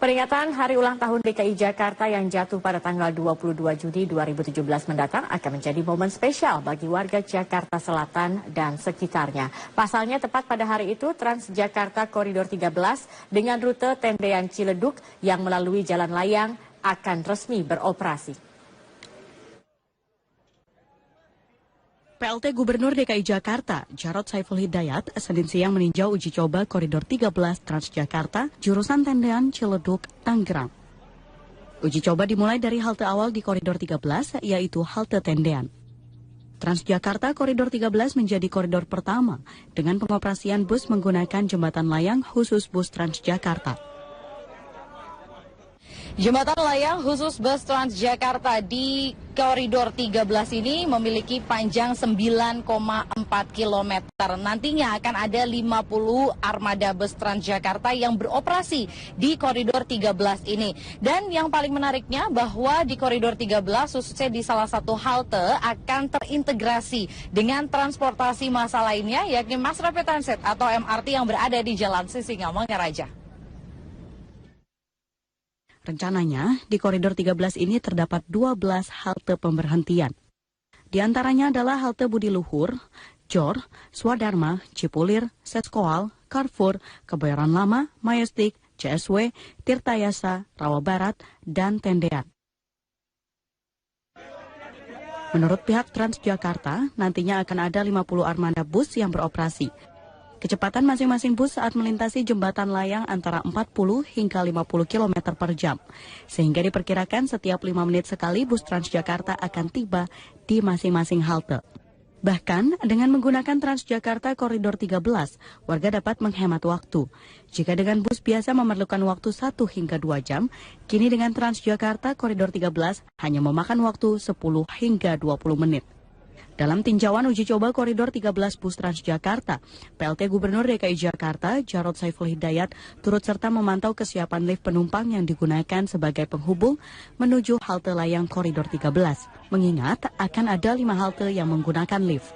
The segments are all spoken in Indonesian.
Peringatan Hari Ulang Tahun DKI Jakarta yang jatuh pada tanggal 22 Juni 2017 mendatang akan menjadi momen spesial bagi warga Jakarta Selatan dan sekitarnya. Pasalnya tepat pada hari itu Transjakarta Koridor 13 dengan rute Tendean Ciledug yang melalui Jalan Layang akan resmi beroperasi. PLT Gubernur DKI Jakarta, Jarod Saiful Hidayat, Senin siang meninjau uji coba Koridor 13 Transjakarta, jurusan Tendean Ciledug, Tangerang. Uji coba dimulai dari halte awal di Koridor 13, yaitu halte Tendean. Transjakarta Koridor 13 menjadi koridor pertama dengan pengoperasian bus menggunakan jembatan layang khusus bus Transjakarta. Jembatan layang khusus bus Transjakarta di Koridor 13 ini memiliki panjang 9,4 km. Nantinya akan ada 50 armada bus Transjakarta yang beroperasi di Koridor 13 ini. Dan yang paling menariknya bahwa di Koridor 13 khususnya di salah satu halte akan terintegrasi dengan transportasi massal lainnya yakni Mass Rapid Transit atau MRT yang berada di Jalan Sisingamangaraja. Rencananya, di Koridor 13 ini terdapat 12 halte pemberhentian. Di antaranya adalah halte Budi Luhur, Jor, Swadharma, Cipulir, Setskoal, Carrefour, Kebayoran Lama, Majestic, CSW, Tirtayasa, Rawa Barat, dan Tendean. Menurut pihak Transjakarta, nantinya akan ada 50 armada bus yang beroperasi. Kecepatan masing-masing bus saat melintasi jembatan layang antara 40 hingga 50 km per jam. Sehingga diperkirakan setiap 5 menit sekali bus Transjakarta akan tiba di masing-masing halte. Bahkan dengan menggunakan Transjakarta Koridor 13, warga dapat menghemat waktu. Jika dengan bus biasa memerlukan waktu 1 hingga 2 jam, kini dengan Transjakarta Koridor 13 hanya memakan waktu 10 hingga 20 menit. Dalam tinjauan uji coba Koridor 13 bus Transjakarta, PLT Gubernur DKI Jakarta, Jarod Saiful Hidayat, turut serta memantau kesiapan lift penumpang yang digunakan sebagai penghubung menuju halte layang Koridor 13. Mengingat akan ada 5 halte yang menggunakan lift.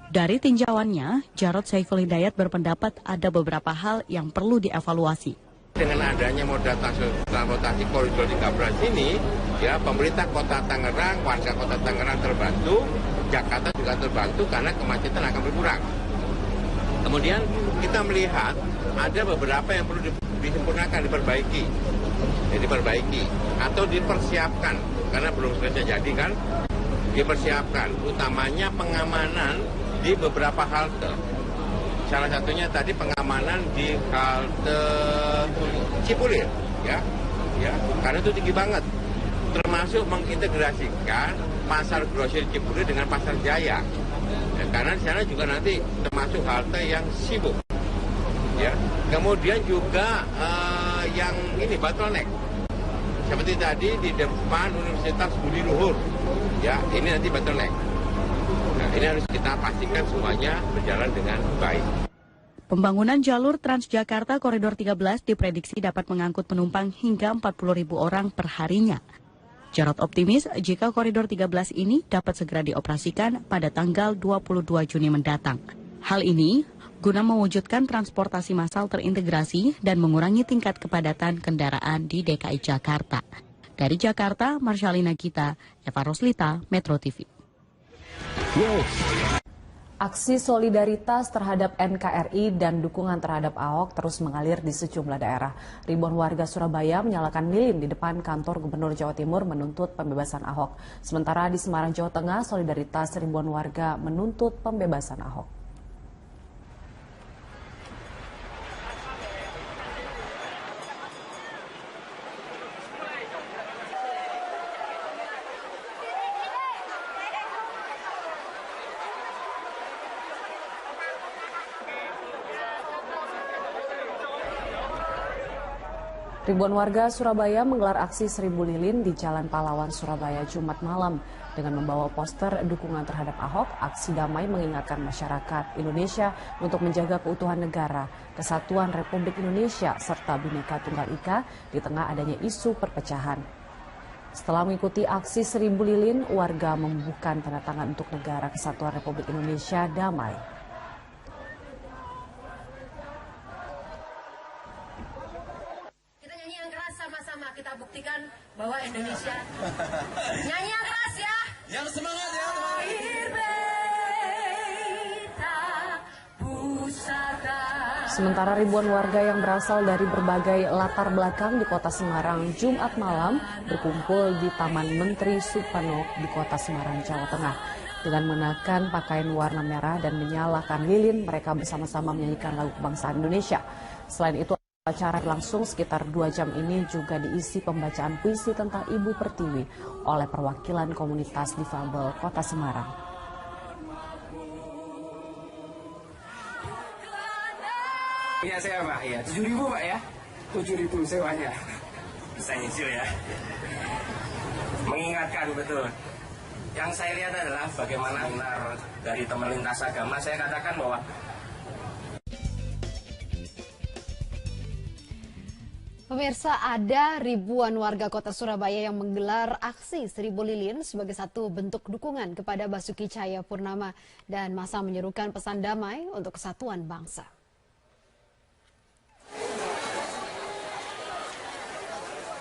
Dari tinjauannya, Jarod Saiful Hidayat berpendapat ada beberapa hal yang perlu dievaluasi. Dengan adanya moda transportasi Koridor 13 ini, ya pemerintah Kota Tangerang, warga Kota Tangerang terbantu, Jakarta juga terbantu karena kemacetan akan berkurang. Kemudian kita melihat ada beberapa yang perlu disempurnakan, diperbaiki atau dipersiapkan karena belum selesai jadi kan, dipersiapkan, utamanya pengamanan di beberapa halte. Salah satunya tadi pengamanan di halte Cipulir, ya, karena itu tinggi banget. Termasuk mengintegrasikan pasar grosir Cipulir dengan pasar Jaya, ya, karena di sana juga nanti termasuk halte yang sibuk, ya. Kemudian juga yang ini bottleneck, seperti tadi di depan Universitas Budi Luhur, ya, ini nanti bottleneck. Nah, ini harus kita pastikan semuanya berjalan dengan baik. Pembangunan jalur Transjakarta Koridor 13 diprediksi dapat mengangkut penumpang hingga 40.000 orang per harinya. Jarod optimis jika Koridor 13 ini dapat segera dioperasikan pada tanggal 22 Juni mendatang. Hal ini guna mewujudkan transportasi massal terintegrasi dan mengurangi tingkat kepadatan kendaraan di DKI Jakarta. Dari Jakarta, Marshalina Gita, Eva Roslita, Metro TV. Aksi solidaritas terhadap NKRI dan dukungan terhadap Ahok terus mengalir di sejumlah daerah. Ribuan warga Surabaya menyalakan lilin di depan kantor Gubernur Jawa Timur menuntut pembebasan Ahok. Sementara di Semarang, Jawa Tengah, solidaritas ribuan warga menuntut pembebasan Ahok. Ribuan warga Surabaya menggelar aksi 1000 lilin di Jalan Pahlawan, Surabaya, Jumat malam. Dengan membawa poster dukungan terhadap Ahok, aksi damai mengingatkan masyarakat Indonesia untuk menjaga keutuhan negara, kesatuan Republik Indonesia, serta Bhinneka Tunggal Ika di tengah adanya isu perpecahan. Setelah mengikuti aksi 1000 lilin, warga membubuhkan tanda tangan untuk negara kesatuan Republik Indonesia damai. Kita nyanyi kita buktikan bahwa Indonesia. Nyanyi yang keras ya. Yang semangat ya teman-teman. Sementara ribuan warga yang berasal dari berbagai latar belakang di kota Semarang Jumat malam berkumpul di Taman Menteri Supano di kota Semarang, Jawa Tengah. Dengan mengenakan pakaian warna merah dan menyalakan lilin, mereka bersama-sama menyanyikan lagu kebangsaan Indonesia. Selain itu, acara langsung sekitar 2 jam ini juga diisi pembacaan puisi tentang Ibu Pertiwi oleh perwakilan komunitas difabel Kota Semarang. Iya saya Pak, ya 7.000 Pak ya, 7.000 sewanya. Bisa nyicil ya. Mengingatkan betul. Yang saya lihat adalah bagaimana benar dari teman lintas agama, saya katakan bahwa pemirsa, ada ribuan warga kota Surabaya yang menggelar aksi 1000 lilin sebagai satu bentuk dukungan kepada Basuki Cahayapurnama dan masa menyerukan pesan damai untuk kesatuan bangsa.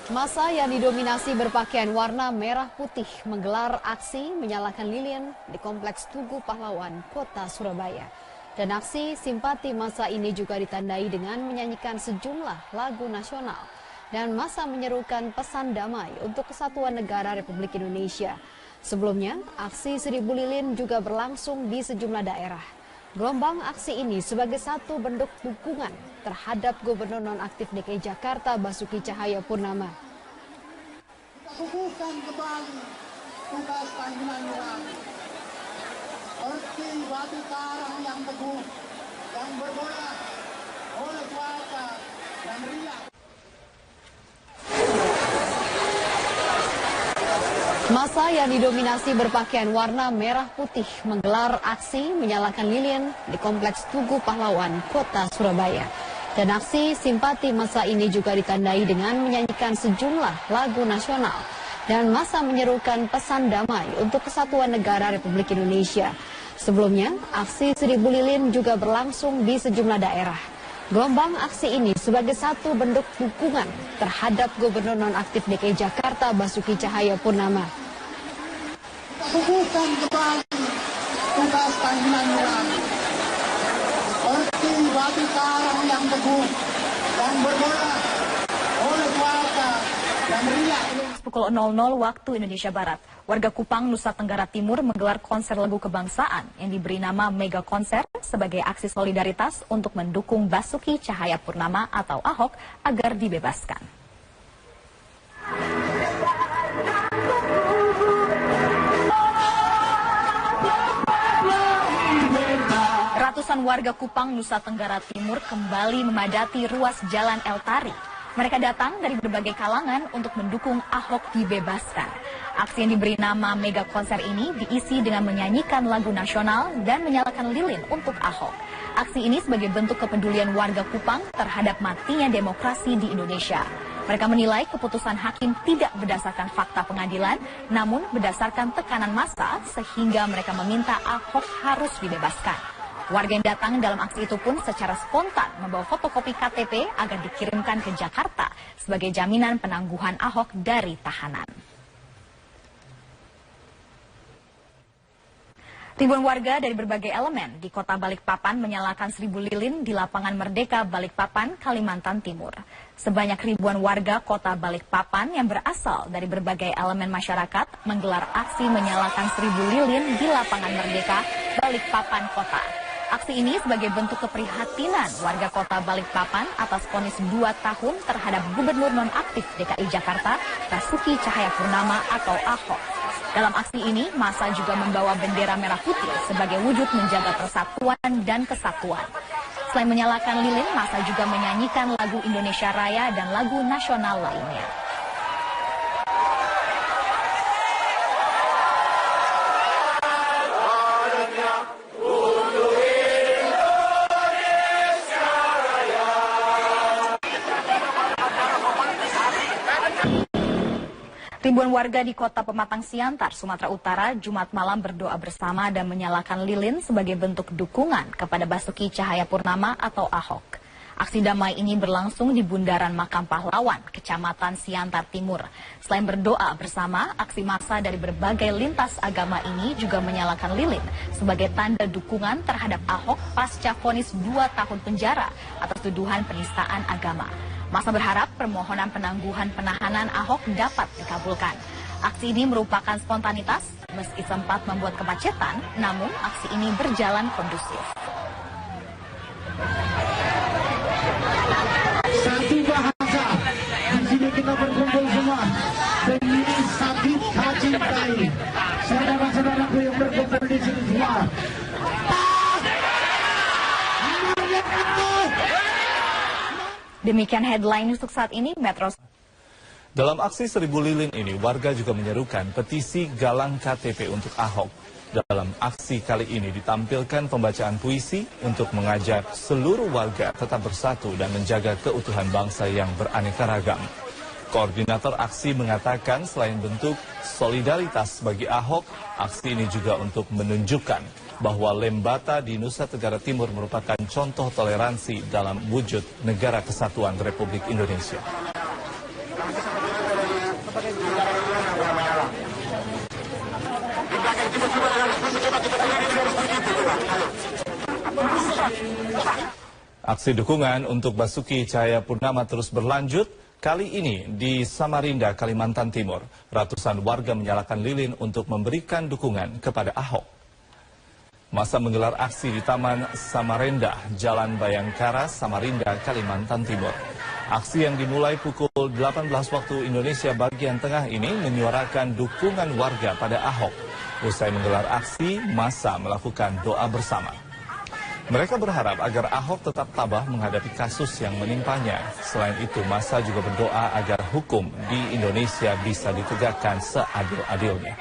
Masa yang didominasi berpakaian warna merah putih menggelar aksi menyalakan lilin di Kompleks Tugu Pahlawan, Kota Surabaya. Dan aksi simpati masa ini juga ditandai dengan menyanyikan sejumlah lagu nasional dan masa menyerukan pesan damai untuk kesatuan negara Republik Indonesia. Sebelumnya, aksi 1000 lilin juga berlangsung di sejumlah daerah. Gelombang aksi ini sebagai satu bentuk dukungan terhadap Gubernur Nonaktif DKI Jakarta Basuki Cahayapurnama. Teguhkan kembali tugas panggilan seperti batu karang yang teguh yang bergoyang oleh cuaca dan riak. Masa yang didominasi berpakaian warna merah putih menggelar aksi menyalakan lilin di Kompleks Tugu Pahlawan, Kota Surabaya. Dan aksi simpati masa ini juga ditandai dengan menyanyikan sejumlah lagu nasional dan masa menyerukan pesan damai untuk kesatuan negara Republik Indonesia. Sebelumnya, aksi 1000 lilin juga berlangsung di sejumlah daerah. Gelombang aksi ini sebagai satu bentuk dukungan terhadap Gubernur Nonaktif DKI Jakarta Basuki Cahayapurnama. Teguhkan kembali tugas panggilan seperti batu karang yang teguh yang bergoyang oleh cuaca dan riak. Pukul 00 waktu Indonesia Barat, warga Kupang, Nusa Tenggara Timur menggelar konser lagu kebangsaan yang diberi nama Mega Konser sebagai aksi solidaritas untuk mendukung Basuki Cahayapurnama atau Ahok agar dibebaskan. Ratusan warga Kupang, Nusa Tenggara Timur kembali memadati ruas Jalan El Tari. Mereka datang dari berbagai kalangan untuk mendukung Ahok dibebaskan. Aksi yang diberi nama Mega Konser ini diisi dengan menyanyikan lagu nasional dan menyalakan lilin untuk Ahok. Aksi ini sebagai bentuk kepedulian warga Kupang terhadap matinya demokrasi di Indonesia. Mereka menilai keputusan hakim tidak berdasarkan fakta pengadilan, namun berdasarkan tekanan massa sehingga mereka meminta Ahok harus dibebaskan. Warga yang datang dalam aksi itu pun secara spontan membawa fotokopi KTP agar dikirimkan ke Jakarta sebagai jaminan penangguhan Ahok dari tahanan. Ribuan warga dari berbagai elemen di kota Balikpapan menyalakan 1000 lilin di lapangan Merdeka Balikpapan, Kalimantan Timur. Sebanyak ribuan warga kota Balikpapan yang berasal dari berbagai elemen masyarakat menggelar aksi menyalakan 1000 lilin di lapangan Merdeka Balikpapan Kota. Aksi ini sebagai bentuk keprihatinan warga kota Balikpapan atas vonis 2 tahun terhadap Gubernur Nonaktif DKI Jakarta Basuki Cahayapurnama atau Ahok. Dalam aksi ini, massa juga membawa bendera merah putih sebagai wujud menjaga persatuan dan kesatuan. Selain menyalakan lilin, massa juga menyanyikan lagu Indonesia Raya dan lagu nasional lainnya. Ribuan warga di kota Pematang Siantar, Sumatera Utara, Jumat malam berdoa bersama dan menyalakan lilin sebagai bentuk dukungan kepada Basuki Cahayapurnama atau Ahok. Aksi damai ini berlangsung di Bundaran Makam Pahlawan, Kecamatan Siantar Timur. Selain berdoa bersama, aksi massa dari berbagai lintas agama ini juga menyalakan lilin sebagai tanda dukungan terhadap Ahok pasca vonis 2 tahun penjara atas tuduhan penistaan agama. Massa berharap permohonan penangguhan penahanan Ahok dapat dikabulkan. Aksi ini merupakan spontanitas, meski sempat membuat kemacetan, namun aksi ini berjalan kondusif. Satu bahasa, di sini kita berkumpul semua. Demi Sabika cintai, saudara-saudaraku yang berkumpul di sini semua. Demikian headline untuk saat ini, Metro. Dalam aksi 1000 lilin ini, warga juga menyerukan petisi galang KTP untuk Ahok. Dalam aksi kali ini ditampilkan pembacaan puisi untuk mengajak seluruh warga tetap bersatu dan menjaga keutuhan bangsa yang beraneka ragam. Koordinator aksi mengatakan selain bentuk solidaritas bagi Ahok, aksi ini juga untuk menunjukkan bahwa Lembata di Nusa Tenggara Timur merupakan contoh toleransi dalam wujud negara kesatuan Republik Indonesia. Aksi dukungan untuk Basuki Cahayapurnama terus berlanjut. Kali ini di Samarinda, Kalimantan Timur, ratusan warga menyalakan lilin untuk memberikan dukungan kepada Ahok. Massa menggelar aksi di Taman Samarinda, Jalan Bayangkara, Samarinda, Kalimantan Timur. Aksi yang dimulai pukul 18 waktu Indonesia bagian tengah ini menyuarakan dukungan warga pada Ahok. Usai menggelar aksi, massa melakukan doa bersama. Mereka berharap agar Ahok tetap tabah menghadapi kasus yang menimpanya. Selain itu, massa juga berdoa agar hukum di Indonesia bisa ditegakkan seadil-adilnya.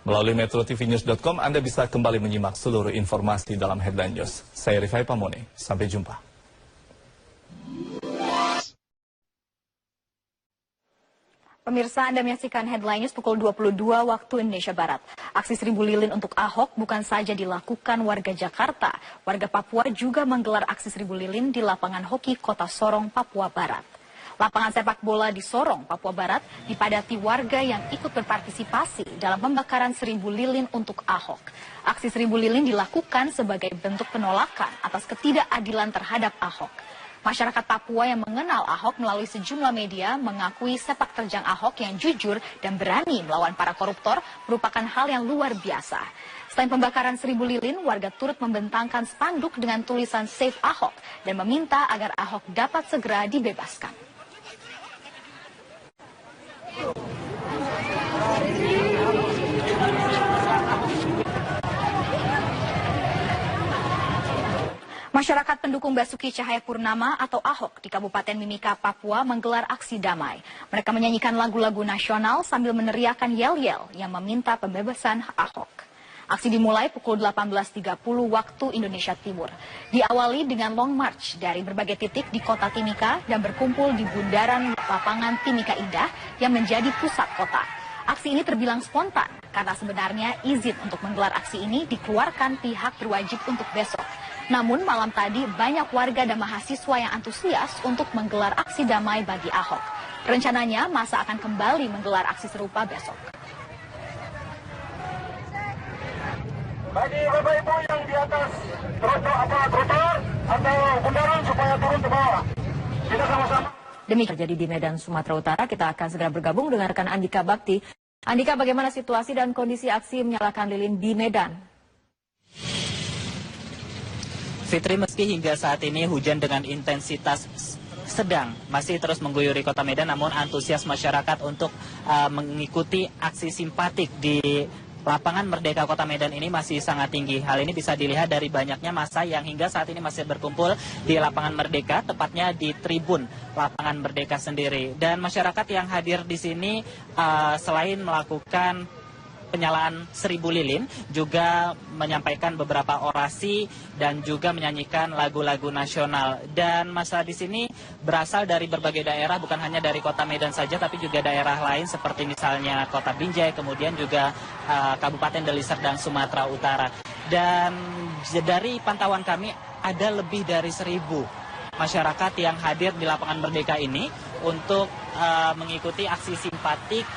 Melalui metrotvnews.com Anda bisa kembali menyimak seluruh informasi dalam Headline News. Saya Rifai Pamone, sampai jumpa. Pemirsa, Anda menyaksikan Headline News pukul 22 waktu Indonesia Barat. Aksi 1000 lilin untuk Ahok bukan saja dilakukan warga Jakarta. Warga Papua juga menggelar aksi 1000 lilin di lapangan hoki Kota Sorong, Papua Barat. Lapangan sepak bola di Sorong, Papua Barat dipadati warga yang ikut berpartisipasi dalam pembakaran 1000 lilin untuk Ahok. Aksi 1000 lilin dilakukan sebagai bentuk penolakan atas ketidakadilan terhadap Ahok. Masyarakat Papua yang mengenal Ahok melalui sejumlah media mengakui sepak terjang Ahok yang jujur dan berani melawan para koruptor merupakan hal yang luar biasa. Selain pembakaran 1000 lilin, warga turut membentangkan spanduk dengan tulisan Save Ahok dan meminta agar Ahok dapat segera dibebaskan. Masyarakat pendukung Basuki Cahayapurnama atau Ahok di Kabupaten Mimika, Papua menggelar aksi damai. Mereka menyanyikan lagu-lagu nasional sambil meneriakan yel-yel yang meminta pembebasan Ahok. Aksi dimulai pukul 18.30 waktu Indonesia Timur. Diawali dengan long march dari berbagai titik di kota Timika dan berkumpul di bundaran lapangan Timika Indah yang menjadi pusat kota. Aksi ini terbilang spontan karena sebenarnya izin untuk menggelar aksi ini dikeluarkan pihak berwajib untuk besok. Namun malam tadi banyak warga dan mahasiswa yang antusias untuk menggelar aksi damai bagi Ahok. Rencananya massa akan kembali menggelar aksi serupa besok. Bagi Bapak Ibu yang di atas trotoar atau bundaran supaya turun ke bawah. Kita sama-sama. Demikian terjadi di Medan, Sumatera Utara. Kita akan segera bergabung dengan rekan Andika Bakti. Andika, bagaimana situasi dan kondisi aksi menyalakan lilin di Medan? Fitri, meski hingga saat ini hujan dengan intensitas sedang masih terus mengguyuri kota Medan, namun antusias masyarakat untuk mengikuti aksi simpatik di lapangan Merdeka Kota Medan ini masih sangat tinggi. Hal ini bisa dilihat dari banyaknya massa yang hingga saat ini masih berkumpul di lapangan Merdeka, tepatnya di tribun lapangan Merdeka sendiri. Dan masyarakat yang hadir di sini selain melakukan penyalaan 1000 lilin, juga menyampaikan beberapa orasi dan juga menyanyikan lagu-lagu nasional. Dan masa di sini berasal dari berbagai daerah, bukan hanya dari kota Medan saja, tapi juga daerah lain seperti misalnya kota Binjai, kemudian juga Kabupaten Deli Serdang, Sumatera Utara. Dan dari pantauan kami ada lebih dari 1000 masyarakat yang hadir di lapangan Merdeka ini untuk mengikuti aksi simpatik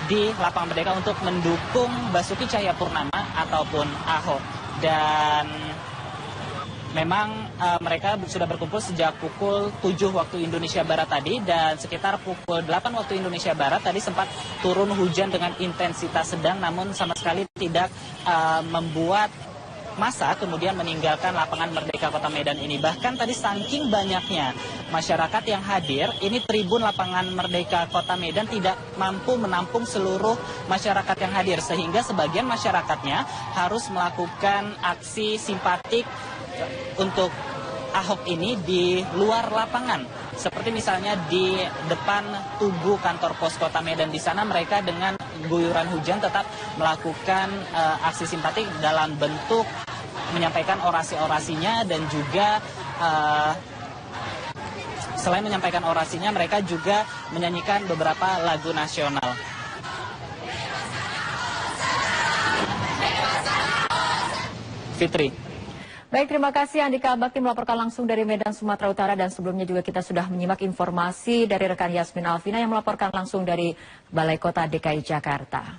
di lapangan Merdeka untuk mendukung Basuki Cahayapurnama ataupun Ahok. Dan memang mereka sudah berkumpul sejak pukul 7 waktu Indonesia Barat tadi, dan sekitar pukul 8 waktu Indonesia Barat tadi sempat turun hujan dengan intensitas sedang, namun sama sekali tidak membuat masa kemudian meninggalkan lapangan Merdeka Kota Medan ini. Bahkan tadi saking banyaknya masyarakat yang hadir, ini tribun lapangan Merdeka Kota Medan tidak mampu menampung seluruh masyarakat yang hadir, sehingga sebagian masyarakatnya harus melakukan aksi simpatik untuk Ahok ini di luar lapangan. Seperti misalnya di depan tugu kantor pos Kota Medan, di sana mereka dengan guyuran hujan tetap melakukan aksi simpatik dalam bentuk menyampaikan orasi-orasinya, dan juga selain menyampaikan orasinya mereka juga menyanyikan beberapa lagu nasional. Fitri. Baik, terima kasih Andika Bakti melaporkan langsung dari Medan, Sumatera Utara. Dan sebelumnya juga kita sudah menyimak informasi dari rekan Yasmin Alvina yang melaporkan langsung dari Balai Kota DKI Jakarta.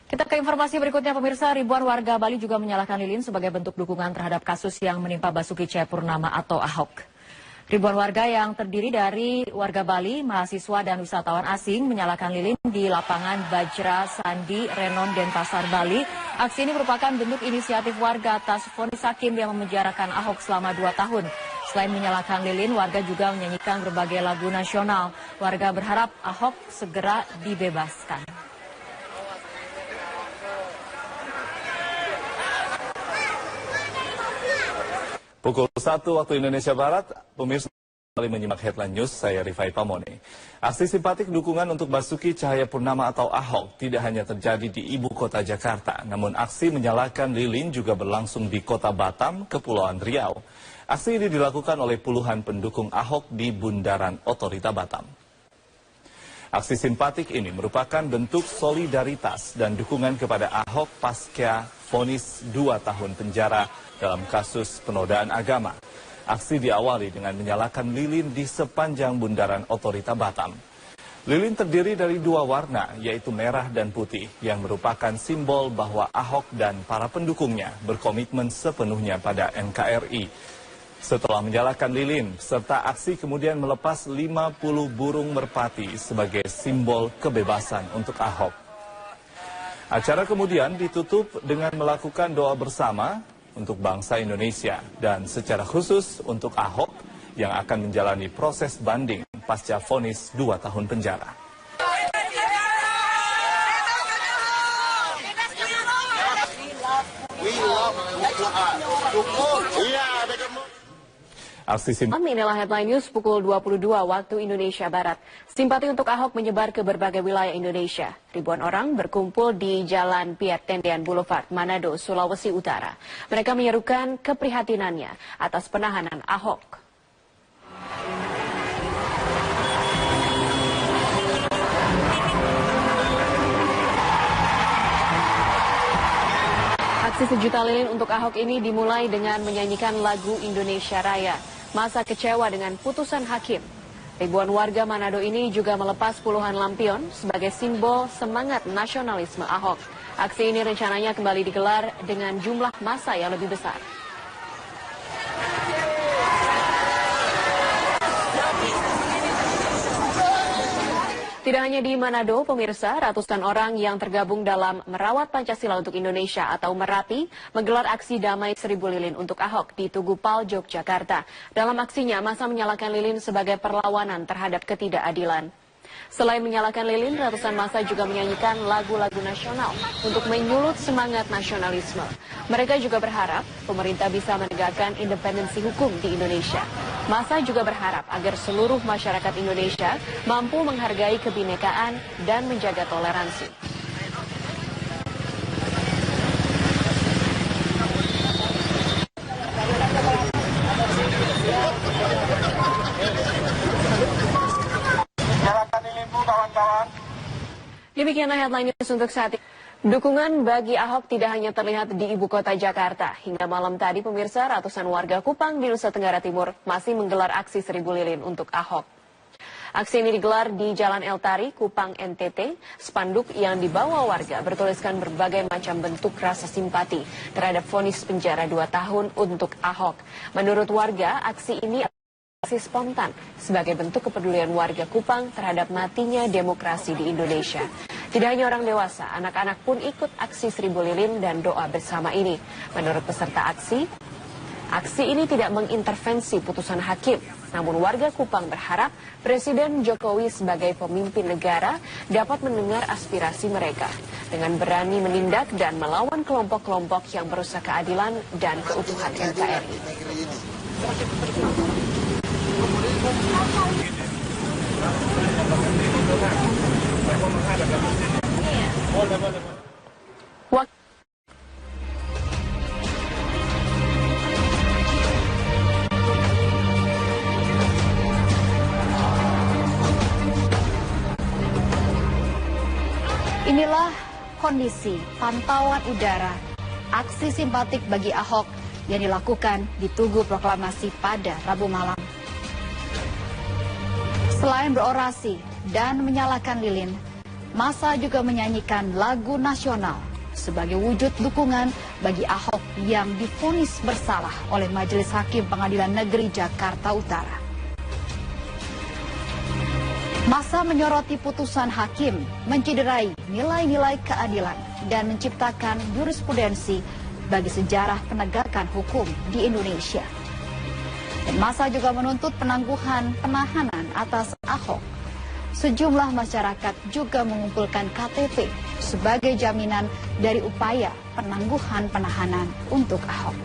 Kita ke informasi berikutnya, pemirsa. Ribuan warga Bali juga menyalakan lilin sebagai bentuk dukungan terhadap kasus yang menimpa Basuki Cahayapurnama atau Ahok. Ribuan warga yang terdiri dari warga Bali, mahasiswa dan wisatawan asing menyalakan lilin di lapangan Bajra Sandi, Renon, Denpasar, Bali. Aksi ini merupakan bentuk inisiatif warga atas vonis hakim yang memenjarakan Ahok selama 2 tahun. Selain menyalakan lilin, warga juga menyanyikan berbagai lagu nasional. Warga berharap Ahok segera dibebaskan. Pukul 1 waktu Indonesia Barat, pemirsa kembali menyimak headline news, saya Rifai Pamone. Aksi simpatik dukungan untuk Basuki Cahayapurnama atau Ahok tidak hanya terjadi di ibu kota Jakarta, namun aksi menyalakan lilin juga berlangsung di kota Batam, Kepulauan Riau. Aksi ini dilakukan oleh puluhan pendukung Ahok di Bundaran Otorita Batam. Aksi simpatik ini merupakan bentuk solidaritas dan dukungan kepada Ahok pasca vonis 2 tahun penjara dalam kasus penodaan agama. Aksi diawali dengan menyalakan lilin di sepanjang Bundaran Otorita Batam. Lilin terdiri dari 2 warna, yaitu merah dan putih, yang merupakan simbol bahwa Ahok dan para pendukungnya berkomitmen sepenuhnya pada NKRI. Setelah menyalakan lilin, peserta aksi kemudian melepas 50 burung merpati sebagai simbol kebebasan untuk Ahok. Acara kemudian ditutup dengan melakukan doa bersama untuk bangsa Indonesia dan secara khusus untuk Ahok yang akan menjalani proses banding pasca vonis 2 tahun penjara. Inilah headline news pukul 22 waktu Indonesia Barat. Simpati untuk Ahok menyebar ke berbagai wilayah Indonesia. Ribuan orang berkumpul di Jalan Pierre Tendian Boulevard, Manado, Sulawesi Utara. Mereka menyerukan keprihatinannya atas penahanan Ahok. Aksi sejuta lilin untuk Ahok ini dimulai dengan menyanyikan lagu Indonesia Raya. Masa kecewa dengan putusan hakim. Ribuan warga Manado ini juga melepas puluhan lampion sebagai simbol semangat nasionalisme Ahok. Aksi ini rencananya kembali digelar dengan jumlah massa yang lebih besar. Tidak hanya di Manado, pemirsa, ratusan orang yang tergabung dalam Merawat Pancasila untuk Indonesia atau Merapi menggelar aksi damai 1000 lilin untuk Ahok di Tugu Pal, Yogyakarta. Dalam aksinya, massa menyalakan lilin sebagai perlawanan terhadap ketidakadilan. Selain menyalakan lilin, ratusan massa juga menyanyikan lagu-lagu nasional untuk menyulut semangat nasionalisme. Mereka juga berharap pemerintah bisa menegakkan independensi hukum di Indonesia. Massa juga berharap agar seluruh masyarakat Indonesia mampu menghargai kebinekaan dan menjaga toleransi. Demikianlah headline news untuk saat ini. Dukungan bagi Ahok tidak hanya terlihat di ibu kota Jakarta. Hingga malam tadi pemirsa, ratusan warga Kupang di Nusa Tenggara Timur masih menggelar aksi 1000 lilin untuk Ahok. Aksi ini digelar di Jalan Eltari, Kupang, NTT. Spanduk yang dibawa warga bertuliskan berbagai macam bentuk rasa simpati terhadap vonis penjara 2 tahun untuk Ahok. Menurut warga, aksi ini aksi spontan sebagai bentuk kepedulian warga Kupang terhadap matinya demokrasi di Indonesia. Tidak hanya orang dewasa, anak-anak pun ikut aksi 1000 lilin dan doa bersama ini. Menurut peserta aksi ini tidak mengintervensi putusan hakim. Namun warga Kupang berharap Presiden Jokowi sebagai pemimpin negara dapat mendengar aspirasi mereka dengan berani menindak dan melawan kelompok-kelompok yang merusak keadilan dan keutuhan NKRI. Inilah kondisi pantauan udara aksi simpatik bagi Ahok yang dilakukan di Tugu Proklamasi pada Rabu malam. Selain berorasi dan menyalakan lilin, massa juga menyanyikan lagu nasional sebagai wujud dukungan bagi Ahok yang divonis bersalah oleh Majelis Hakim Pengadilan Negeri Jakarta Utara. Massa menyoroti putusan hakim menciderai nilai-nilai keadilan dan menciptakan jurisprudensi bagi sejarah penegakan hukum di Indonesia. Dan massa juga menuntut penangguhan penahanan atas Ahok. Sejumlah masyarakat juga mengumpulkan KTP sebagai jaminan dari upaya penangguhan penahanan untuk Ahok.